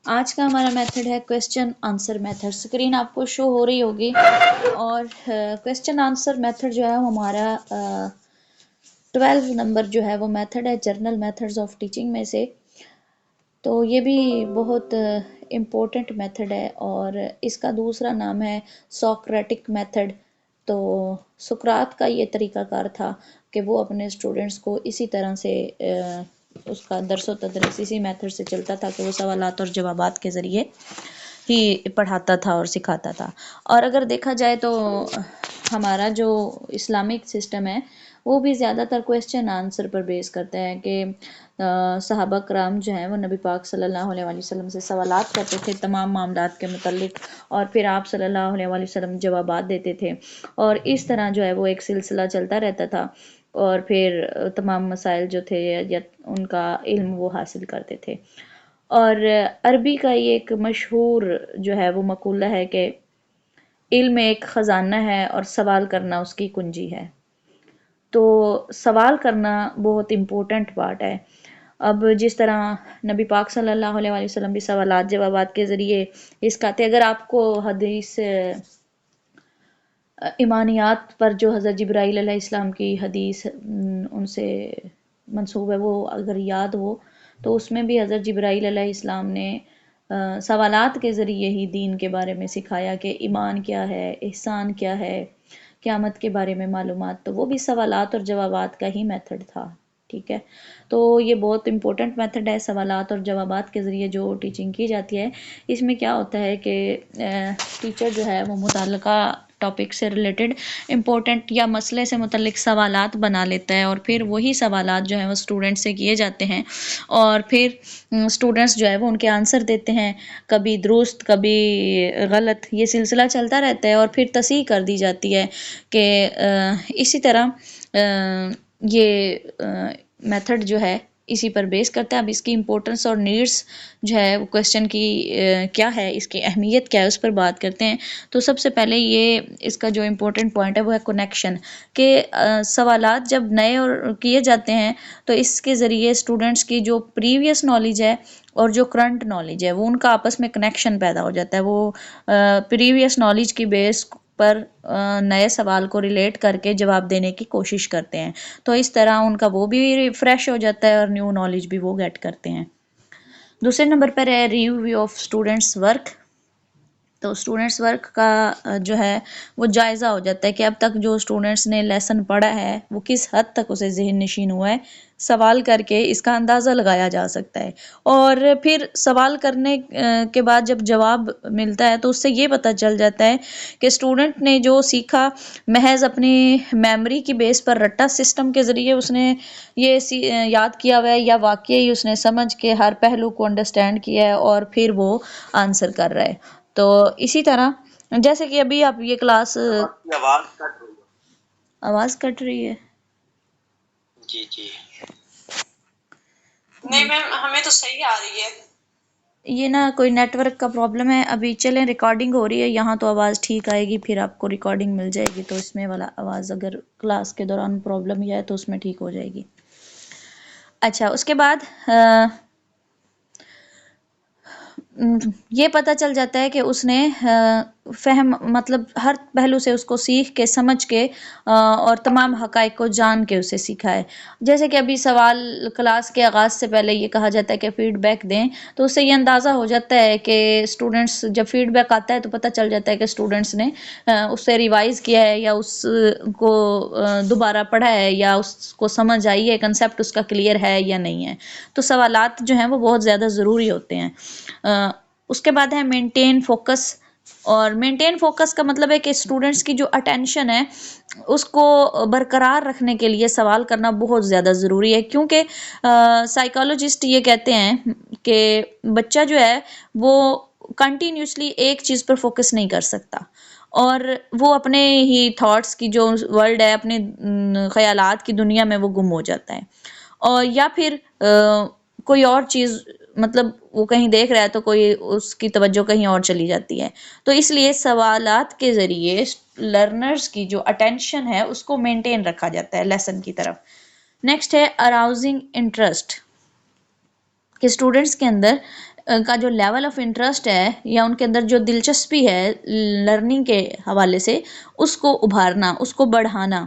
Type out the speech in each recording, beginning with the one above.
آج کا ہمارا میتھڈ ہے کویسچن آنسر میتھڈ. اسکرین آپ کو شو ہو رہی ہوگی. اور کویسچن آنسر میتھڈ جو ہے ہمارا 12 نمبر جو ہے وہ میتھڈ ہے جرنل میتھڈز آف ٹیچنگ میں سے. تو یہ بھی بہت امپورٹنٹ میتھڈ ہے اور اس کا دوسرا نام ہے سوکریٹک میتھڈ. تو سقراط کا یہ طریقہ کار تھا کہ وہ اپنے اسٹوڈنٹس کو اسی طرح سے اس کا درس و تدریس اسی میتھڈ سے چلتا تھا کہ وہ سوالات اور جوابات کے ذریعے ہی پڑھاتا تھا اور سکھاتا تھا. اور اگر دیکھا جائے تو ہمارا جو اسلامک سسٹم ہے وہ بھی زیادہ تر کویسچن آنسر پر بیس کرتا ہے کہ صحابہ کرام جو ہیں وہ نبی پاک صلی اللہ علیہ وسلم سے سوالات کرتے تھے تمام معاملات کے متعلق اور پھر آپ صلی اللہ علیہ وسلم جوابات دیتے تھے اور اس طرح جو ہے وہ ایک سلسلہ چلتا رہتا تھا اور پھر تمام مسائل جو تھے یا ان کا علم وہ حاصل کرتے تھے. اور عربی کا یہ ایک مشہور جو ہے وہ مقولہ ہے کہ علم ایک خزانہ ہے اور سوال کرنا اس کی کنجی ہے. تو سوال کرنا بہت امپورٹنٹ پارٹ ہے. اب جس طرح نبی پاک صلی اللہ علیہ وسلم بھی سوالات جوابات کے ذریعے اس کا اگر آپ کو حدیث ایمانیات پر جو حضرت جبرائیل علیہ السلام کی حدیث ان سے منسوب ہے وہ اگر یاد ہو تو اس میں بھی حضرت جبرائیل علیہ السلام نے سوالات کے ذریعے ہی دین کے بارے میں سکھایا کہ ایمان کیا ہے، احسان کیا ہے، قیامت کے بارے میں معلومات. تو وہ بھی سوالات اور جوابات کا ہی میتھڈ تھا. ٹھیک ہے، تو یہ بہت امپورٹنٹ میتھڈ ہے سوالات اور جوابات کے ذریعے جو ٹیچنگ کی جاتی ہے. اس میں کیا ہوتا ہے کہ ٹیچر جو ہے وہ متعلقہ ٹاپک سے ریلیٹڈ امپورٹنٹ یا مسئلے سے متعلق سوالات بنا لیتا ہے اور پھر وہی سوالات جو ہیں وہ اسٹوڈنٹ سے کیے جاتے ہیں اور پھر اسٹوڈنٹس جو ہے وہ ان کے آنسر دیتے ہیں، کبھی درست کبھی غلط. یہ سلسلہ چلتا رہتا ہے اور پھر تصحیح کر دی جاتی ہے کہ اسی طرح یہ میتھڈ جو ہے اسی پر بیس کرتا ہے. اب اس کی امپورٹنس اور نیڈس جو ہے وہ کویسچن کی کیا ہے، اس کی اہمیت کیا ہے، اس پر بات کرتے ہیں. تو سب سے پہلے یہ اس کا جو امپورٹنٹ پوائنٹ ہے وہ ہے کنیکشن، کہ سوالات جب نئے اور کیے جاتے ہیں تو اس کے ذریعے اسٹوڈنٹس کی جو پریویس نالج ہے اور جو کرنٹ نالج ہے وہ ان کا آپس میں کنیکشن پیدا ہو جاتا ہے. وہ پریویس نالج کی بیس پر نئے سوال کو ریلیٹ کر کے جواب دینے کی کوشش کرتے ہیں. تو اس طرح ان کا وہ بھی فریش ہو جاتا ہے اور نیو نالج بھی وہ گیٹ کرتے ہیں. دوسرے نمبر پر ہے ریویو آف اسٹوڈنٹس ورک. تو اسٹوڈنٹس ورک کا جو ہے وہ جائزہ ہو جاتا ہے کہ اب تک جو اسٹوڈنٹس نے لیسن پڑھا ہے وہ کس حد تک اسے ذہن نشین ہوا ہے. سوال کر کے اس کا اندازہ لگایا جا سکتا ہے اور پھر سوال کرنے کے بعد جب جواب ملتا ہے تو اس سے یہ پتہ چل جاتا ہے کہ اسٹوڈنٹ نے جو سیکھا محض اپنی میموری کی بیس پر رٹا سسٹم کے ذریعے اس نے یہ یاد کیا ہوا ہے یا واقعی اس نے سمجھ کے ہر پہلو کو انڈرسٹینڈ کیا ہے اور پھر وہ آنسر کر رہا ہے. تو اسی طرح جیسے کہ ابھی آپ یہ کلاس آواز کٹ رہی ہے. جی جی نہیں میم ہمیں تو صحیح آ رہی ہے. یہ نا کوئی نیٹ ورک کا پرابلم ہے. ابھی چلیں ریکارڈنگ ہو رہی ہے یہاں تو آواز ٹھیک آئے گی، پھر آپ کو ریکارڈنگ مل جائے گی تو اس میں والا آواز اگر کلاس کے دوران پرابلم ہی ہے تو اس میں ٹھیک ہو جائے گی. اچھا، اس کے بعد یہ پتہ چل جاتا ہے کہ اس نے فہم مطلب ہر پہلو سے اس کو سیکھ کے سمجھ کے اور تمام حقائق کو جان کے اسے سیکھا ہے. جیسے کہ ابھی سوال کلاس کے آغاز سے پہلے یہ کہا جاتا ہے کہ فیڈ بیک دیں، تو اس سے یہ اندازہ ہو جاتا ہے کہ اسٹوڈنٹس جب فیڈ بیک آتا ہے تو پتہ چل جاتا ہے کہ اسٹوڈنٹس نے اس سے ریوائز کیا ہے یا اس کو دوبارہ پڑھا ہے یا اس کو سمجھ آئی ہے، کنسیپٹ اس کا کلیئر ہے یا نہیں ہے. تو سوالات جو ہیں وہ بہت زیادہ ضروری ہوتے ہیں. اس کے بعد ہے مینٹین فوکس. اور مینٹین فوکس کا مطلب ہے کہ اسٹوڈنٹس کی جو اٹینشن ہے اس کو برقرار رکھنے کے لیے سوال کرنا بہت زیادہ ضروری ہے، کیونکہ سائیکالوجسٹ یہ کہتے ہیں کہ بچہ جو ہے وہ کنٹینیوسلی ایک چیز پر فوکس نہیں کر سکتا اور وہ اپنے ہی تھاٹس کی جو ورلڈ ہے، اپنے خیالات کی دنیا میں وہ گم ہو جاتا ہے اور یا پھر کوئی اور چیز مطلب وہ کہیں دیکھ رہا ہے تو کوئی اس کی توجہ کہیں اور چلی جاتی ہے. تو اس لیے سوالات کے ذریعے لرنرز کی جو اٹینشن ہے اس کو مینٹین رکھا جاتا ہے لیسن کی طرف. نیکسٹ ہے اراؤزنگ انٹرسٹ، کہ اسٹوڈنٹس کے اندر کا جو لیول آف انٹرسٹ ہے یا ان کے اندر جو دلچسپی ہے لرننگ کے حوالے سے، اس کو ابھارنا، اس کو بڑھانا.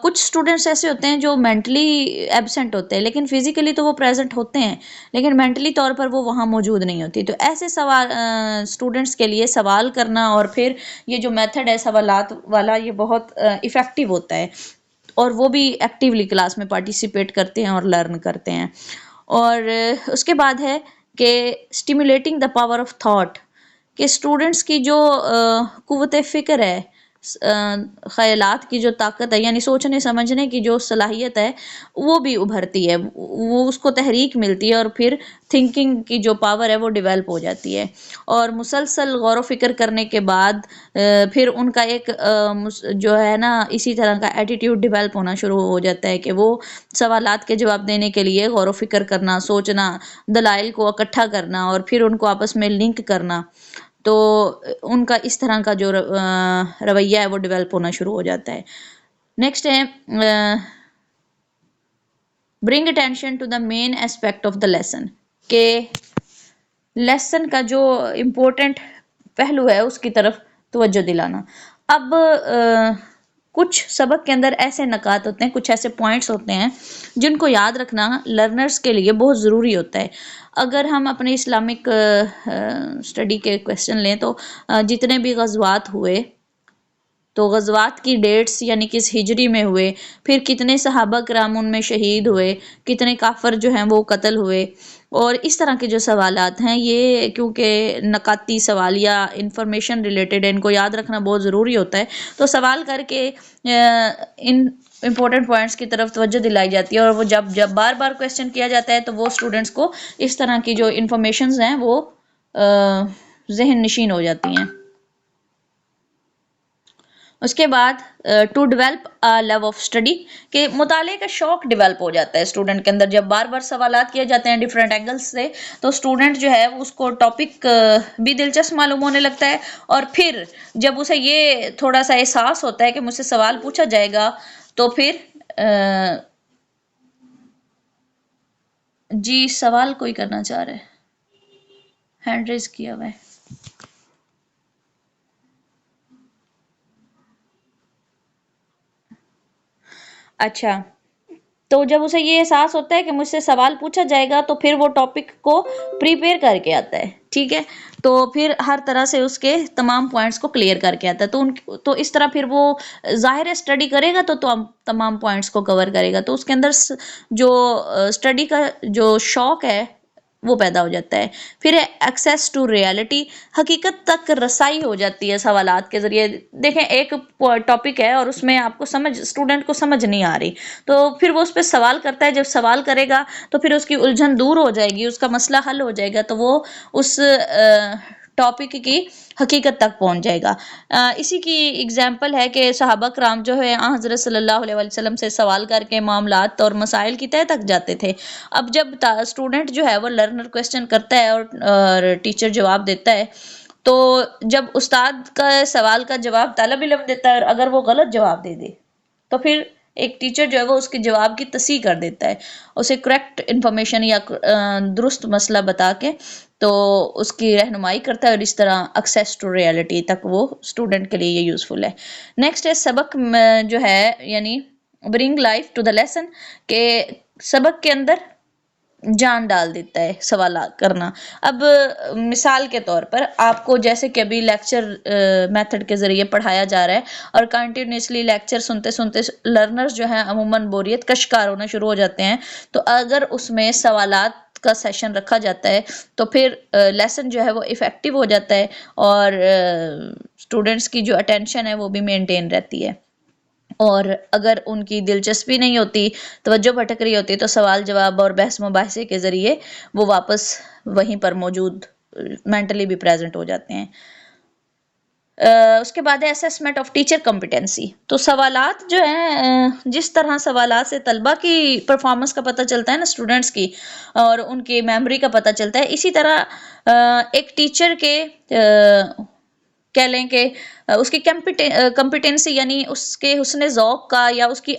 کچھ اسٹوڈنٹس ایسے ہوتے ہیں جو مینٹلی ایبسنٹ ہوتے ہیں لیکن فزیکلی تو وہ پریزنٹ ہوتے ہیں، لیکن مینٹلی طور پر وہ وہاں موجود نہیں ہوتی. تو ایسے سوال اسٹوڈنٹس کے لیے سوال کرنا اور پھر یہ جو میتھڈ ہے سوالات والا، یہ بہت افیکٹو ہوتا ہے، اور وہ بھی ایکٹیولی کلاس میں پارٹیسپیٹ کرتے ہیں اور لرن کرتے ہیں. اور اس کے بعد ہے کہ stimulating the power of thought, کہ اسٹوڈنٹس کی جو قوت فکر ہے، خیالات کی جو طاقت ہے، یعنی سوچنے سمجھنے کی جو صلاحیت ہے، وہ بھی ابھرتی ہے، وہ اس کو تحریک ملتی ہے، اور پھر تھنکنگ کی جو پاور ہے وہ ڈیولپ ہو جاتی ہے. اور مسلسل غور و فکر کرنے کے بعد پھر ان کا ایک جو ہے نا اسی طرح کا ایٹیٹیوڈ ڈیولپ ہونا شروع ہو جاتا ہے کہ وہ سوالات کے جواب دینے کے لیے غور و فکر کرنا، سوچنا، دلائل کو اکٹھا کرنا اور پھر ان کو آپس میں لنک کرنا. تو ان کا اس طرح کا جو رویہ ہے وہ ڈیولپ ہونا شروع ہو جاتا ہے. نیکسٹ ہے bring attention to the main aspect of the lesson, کہ لیسن کا جو امپورٹنٹ پہلو ہے اس کی طرف توجہ دلانا. اب کچھ سبق کے اندر ایسے نکات ہوتے ہیں، کچھ ایسے پوائنٹس ہوتے ہیں جن کو یاد رکھنا لرنرز کے لیے بہت ضروری ہوتا ہے. اگر ہم اپنے اسلامک اسٹڈی کے کویسچن لیں تو جتنے بھی غزوات ہوئے تو غزوات کی ڈیٹس یعنی کس ہجری میں ہوئے، پھر کتنے صحابہ کرام ان میں شہید ہوئے، کتنے کافر جو ہیں وہ قتل ہوئے، اور اس طرح کے جو سوالات ہیں یہ کیونکہ نکاتی سوال یا انفارمیشن ریلیٹڈ ہے، ان کو یاد رکھنا بہت ضروری ہوتا ہے. تو سوال کر کے ان امپورٹنٹ پوائنٹس کی طرف توجہ دلائی جاتی ہے، اور وہ جب بار بار کویسچن کیا جاتا ہے تو وہ اسٹوڈنٹس کو اس طرح کی جو انفارمیشنز ہیں وہ ذہن نشین ہو جاتی ہیں. اس کے بعد to develop love of study, کہ مطالعے کا شوق ڈیولپ ہو جاتا ہے اسٹوڈنٹ کے اندر. جب بار بار سوالات کیے جاتے ہیں ڈفرینٹ اینگلس سے تو اسٹوڈنٹ جو ہے اس کو ٹاپک بھی دلچسپ معلوم ہونے لگتا ہے، اور پھر جب اسے یہ تھوڑا سا احساس ہوتا ہے کہ مجھ سے سوال پوچھا جائے گا تو پھر جی سوال کوئی کرنا چاہ رہے ہینڈ ریز کیا ہوا ہے. اچھا، تو جب اسے یہ احساس ہوتا ہے کہ مجھ سے سوال پوچھا جائے گا تو پھر وہ ٹاپک کو پریپیئر کر کے آتا ہے، ٹھیک ہے، تو پھر ہر طرح سے اس کے تمام پوائنٹس کو کلیئر کر کے آتا ہے. تو اس طرح پھر وہ ظاہر ہے اسٹڈی کرے گا تو تمام پوائنٹس کو کور کرے گا، تو اس کے اندر جو اسٹڈی کا جو شوق ہے وہ پیدا ہو جاتا ہے. پھر ایکسیس ٹو ریالٹی، حقیقت تک رسائی ہو جاتی ہے سوالات کے ذریعے. دیکھیں ایک ٹاپک ہے اور اس میں آپ کو اسٹوڈنٹ کو سمجھ نہیں آ رہی، تو پھر وہ اس پہ سوال کرتا ہے. جب سوال کرے گا تو پھر اس کی الجھن دور ہو جائے گی، اس کا مسئلہ حل ہو جائے گا، تو وہ اس ٹاپک کی حقیقت تک پہنچ جائے گا. اسی کی اگزامپل ہے کہ صحابہ کرام جو ہے حضرت صلی اللہ علیہ وسلم سے سوال کر کے معاملات اور مسائل کی تہہ تک جاتے تھے. اب جب اسٹوڈنٹ جو ہے وہ لرنر کویسچن کرتا ہے اور ٹیچر جواب دیتا ہے، تو جب استاد کا سوال کا جواب طالب علم دیتا ہے اور اگر وہ غلط جواب دے دے تو پھر ایک ٹیچر جو ہے وہ اس کے جواب کی تصحیح کر دیتا ہے، اسے کریکٹ انفارمیشن یا درست مسئلہ بتا کے تو اس کی رہنمائی کرتا ہے، اور اس طرح ایکسیس ٹو ریالٹی تک وہ اسٹوڈنٹ کے لیے یہ یوزفل ہے. نیکسٹ ہے سبق جو ہے یعنی برنگ لائف ٹو دا لیسن، کہ سبق کے اندر جان ڈال دیتا ہے سوالات کرنا. اب مثال کے طور پر آپ کو جیسے کہ ابھی لیکچر میتھڈ کے ذریعے پڑھایا جا رہا ہے اور کنٹینیوسلی لیکچر سنتے سنتے لرنرز جو ہیں عموماً بوریت کا شکار ہونا شروع ہو جاتے ہیں. تو اگر اس میں سوالات کا سیشن رکھا جاتا ہے تو پھر لیسن جو ہے وہ افیکٹو ہو جاتا ہے، اور اسٹوڈنٹس کی جو اٹینشن ہے وہ بھی مینٹین رہتی ہے. اور اگر ان کی دلچسپی نہیں ہوتی، توجہ بھٹک رہی ہوتی، تو سوال جواب اور بحث مباحثے کے ذریعے وہ واپس وہیں پر موجود مینٹلی بھی پریزنٹ ہو جاتے ہیں. اس کے بعد ہے اسیسمنٹ آف ٹیچر کمپیٹنسی. تو سوالات جو ہیں جس طرح سوالات سے طلبہ کی پرفارمنس کا پتہ چلتا ہے نا، اسٹوڈنٹس کی اور ان کی میموری کا پتہ چلتا ہے، اسی طرح ایک ٹیچر کے کہہ لیں کہ اس کی کمپیٹنسی یعنی اس کے حسن ذوق کا یا اس کی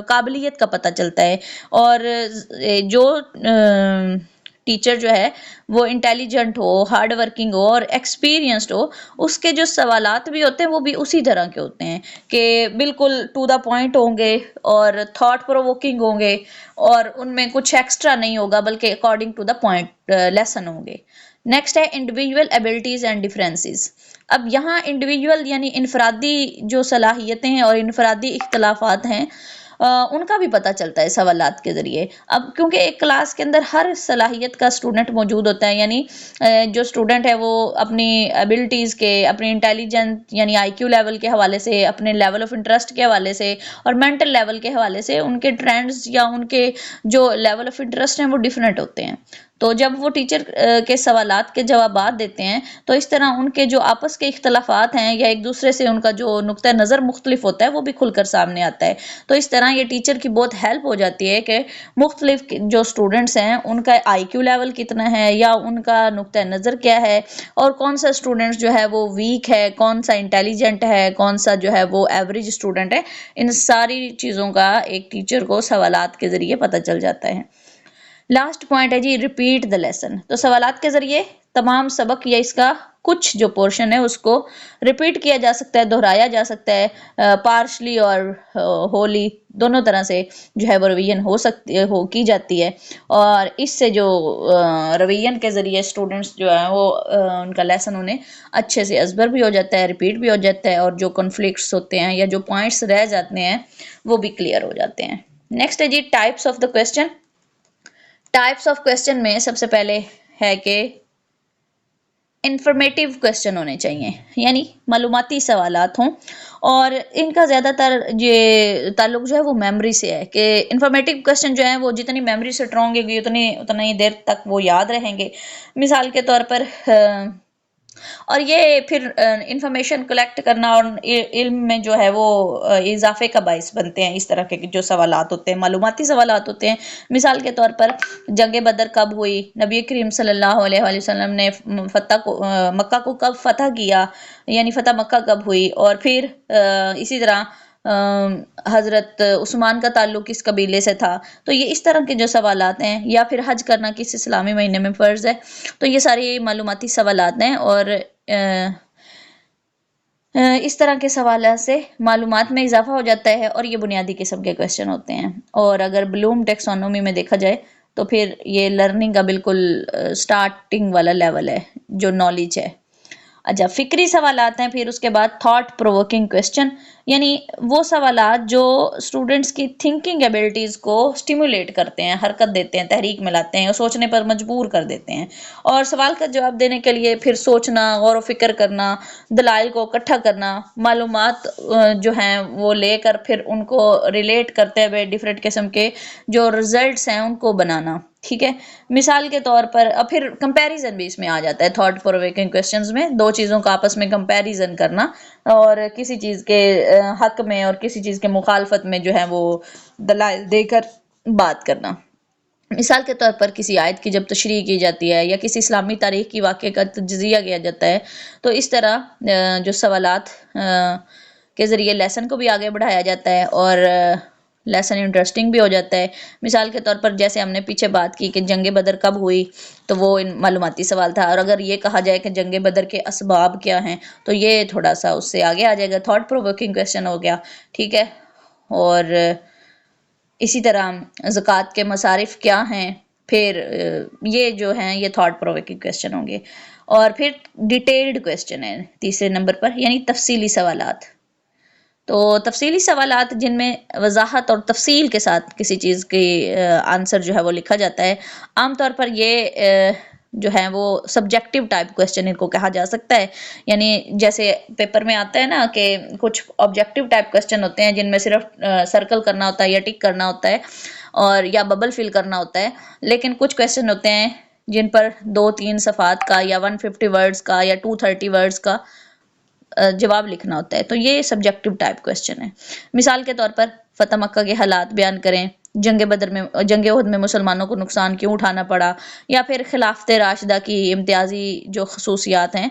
قابلیت کا پتہ چلتا ہے. اور جو ٹیچر جو ہے وہ intelligent who, hard working who اور ایکسپیرینسڈ ہو، اس کے جو سوالات بھی ہوتے ہیں وہ بھی اسی طرح کے ہوتے ہیں کہ بالکل ٹو دا پوائنٹ ہوں گے اور تھاٹ پرووکنگ ہوں گے، اور ان میں کچھ ایکسٹرا نہیں ہوگا بلکہ according to the point lesson ہوں گے۔ نیکسٹ ہے انڈیویجول ایبلٹیز اینڈ ڈفرینسز۔ اب یہاں انڈیویجول یعنی انفرادی جو صلاحیتیں ہیں اور انفرادی اختلافات ہیں ان کا بھی پتہ چلتا ہے سوالات کے ذریعے۔ اب کیونکہ ایک کلاس کے اندر ہر صلاحیت کا اسٹوڈنٹ موجود ہوتا ہے، یعنی جو اسٹوڈنٹ ہے وہ اپنی ایبلٹیز کے، اپنی انٹیلیجنٹ یعنی آئی کیو لیول کے حوالے سے، اپنے لیول آف انٹرسٹ کے حوالے سے اور مینٹل لیول کے حوالے سے ان کے ٹرینڈز یا ان کے جو لیول آف انٹرسٹ ہیں وہ ڈفرینٹ ہوتے ہیں۔ تو جب وہ ٹیچر کے سوالات کے جوابات دیتے ہیں تو اس طرح ان کے جو آپس کے اختلافات ہیں یا ایک دوسرے سے ان کا جو نقطہ نظر مختلف ہوتا ہے وہ بھی کھل کر سامنے آتا ہے۔ تو اس طرح یہ ٹیچر کی بہت ہیلپ ہو جاتی ہے کہ مختلف جو اسٹوڈنٹس ہیں ان کا آئی کیو لیول کتنا ہے یا ان کا نقطہ نظر کیا ہے، اور کون سا اسٹوڈنٹ جو ہے وہ ویک ہے، کون سا انٹیلیجنٹ ہے، کون سا جو ہے وہ ایوریج اسٹوڈنٹ ہے، ان ساری چیزوں کا ایک ٹیچر کو سوالات کے ذریعے پتہ چل جاتا ہے۔ لاسٹ پوائنٹ ہے جی ریپیٹ دا لیسن۔ تو سوالات کے ذریعے تمام سبق یا اس کا کچھ جو پورشن ہے اس کو ریپیٹ کیا جا سکتا ہے، دہرایا جا سکتا ہے، پارشلی اور ہولی دونوں طرح سے جو ہے وہ ریویژن کی جاتی ہے، اور اس سے جو ریویژن کے ذریعے اسٹوڈنٹس جو ہیں وہ ان کا لیسن انہیں اچھے سے ازبر بھی ہو جاتا ہے، ریپیٹ بھی ہو جاتا ہے، اور جو کنفلکٹس ہوتے ہیں یا جو پوائنٹس رہ جاتے ہیں وہ بھی کلیئر ہو جاتے ہیں۔ نیکسٹ ہے جی types of the question. Types of question میں سب سے پہلے ہے کہ انفارمیٹیو کویسچن ہونے چاہیے، یعنی معلوماتی سوالات ہوں، اور ان کا زیادہ تر یہ تعلق جو ہے وہ میموری سے ہے کہ انفارمیٹیو کویسچن جو ہیں وہ جتنی میموری سے اسٹرانگ ہوگی اتنی دیر تک وہ یاد رہیں گے۔ مثال کے طور پر اور یہ پھر انفارمیشن کلیکٹ کرنا اور علم میں جو ہے وہ اضافے کا باعث بنتے ہیں۔ اس طرح کے جو سوالات ہوتے ہیں معلوماتی سوالات ہوتے ہیں۔ مثال کے طور پر جنگ بدر کب ہوئی، نبی کریم صلی اللہ علیہ وآلہ وسلم نے مکہ کو کب فتح کیا، یعنی فتح مکہ کب ہوئی، اور پھر اسی طرح حضرت عثمان کا تعلق کس قبیلے سے تھا۔ تو یہ اس طرح کے جو سوالات ہیں، یا پھر حج کرنا کس اسلامی مہینے میں فرض ہے۔ تو یہ ساری معلوماتی سوالات ہیں، اور اس طرح کے سوالات سے معلومات میں اضافہ ہو جاتا ہے، اور یہ بنیادی قسم کے کویسچن ہوتے ہیں۔ اور اگر بلوم ٹیکسونومی میں دیکھا جائے تو پھر یہ لرننگ کا بالکل سٹارٹنگ والا لیول ہے جو نالج ہے۔ اچھا فکری سوالات ہیں، پھر اس کے بعد تھاٹ پرووکنگ کویسچن، یعنی وہ سوالات جو اسٹوڈنٹس کی تھنکنگ ایبلٹیز کو سٹیمولیٹ کرتے ہیں، حرکت دیتے ہیں، تحریک میں لاتے ہیں اور سوچنے پر مجبور کر دیتے ہیں، اور سوال کا جواب دینے کے لیے پھر سوچنا، غور و فکر کرنا، دلائل کو اکٹھا کرنا، معلومات جو ہیں وہ لے کر پھر ان کو ریلیٹ کرتے ہوئے ڈیفرنٹ قسم کے جو ریزلٹس ہیں ان کو بنانا، ٹھیک ہے۔ مثال کے طور پر پھر کمپیریزن بھی اس میں آ جاتا ہے تھاٹ پرووکنگ کویسچنز میں، دو چیزوں کا آپس میں کمپیریزن کرنا اور کسی چیز کے حق میں اور کسی چیز کے مخالفت میں جو ہے وہ دلائل دے کر بات کرنا۔ مثال کے طور پر کسی آیت کی جب تشریح کی جاتی ہے یا کسی اسلامی تاریخ کی واقعے کا تجزیہ کیا جاتا ہے تو اس طرح جو سوالات کے ذریعے لیسن کو بھی آگے بڑھایا جاتا ہے اور لیسن انٹرسٹنگ بھی ہو جاتا ہے۔ مثال کے طور پر جیسے ہم نے پیچھے بات کی کہ جنگ بدر کب ہوئی، تو وہ معلوماتی سوال تھا، اور اگر یہ کہا جائے کہ جنگ بدر کے اسباب کیا ہیں تو یہ تھوڑا سا اس سے آگے آ جائے گا، تھاٹ پرووکنگ کویسچن ہو گیا، ٹھیک ہے۔ اور اسی طرح زکوٰۃ کے مصارف کیا ہیں، پھر یہ جو ہیں یہ تھاٹ پرووکنگ کویسچن ہوں گے۔ اور پھر ڈیٹیلڈ کویسچن ہے تیسرے نمبر پر، یعنی تفصیلی سوالات۔ تو تفصیلی سوالات جن میں وضاحت اور تفصیل کے ساتھ کسی چیز کی آنسر جو ہے وہ لکھا جاتا ہے، عام طور پر یہ جو ہے وہ سبجیکٹیو ٹائپ کویسچن ان کو کہا جا سکتا ہے، یعنی جیسے پیپر میں آتا ہے نا کہ کچھ آبجیکٹیو ٹائپ کویسچن ہوتے ہیں جن میں صرف سرکل کرنا ہوتا ہے یا ٹک کرنا ہوتا ہے اور یا ببل فل کرنا ہوتا ہے، لیکن کچھ کویسچن ہوتے ہیں جن پر 2-3 صفحات کا یا 150 ورڈز کا یا 230 ورڈز کا جواب لکھنا ہوتا ہے، تو یہ سبجیکٹیو ٹائپ کویسچن ہے۔ مثال کے طور پر فتح مکہ کے حالات بیان کریں، جنگ احد میں مسلمانوں کو نقصان کیوں اٹھانا پڑا، یا پھر خلافت راشدہ کی امتیازی جو خصوصیات ہیں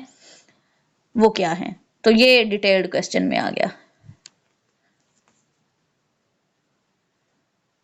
وہ کیا ہیں، تو یہ ڈیٹیلڈ کویسچن میں آ گیا۔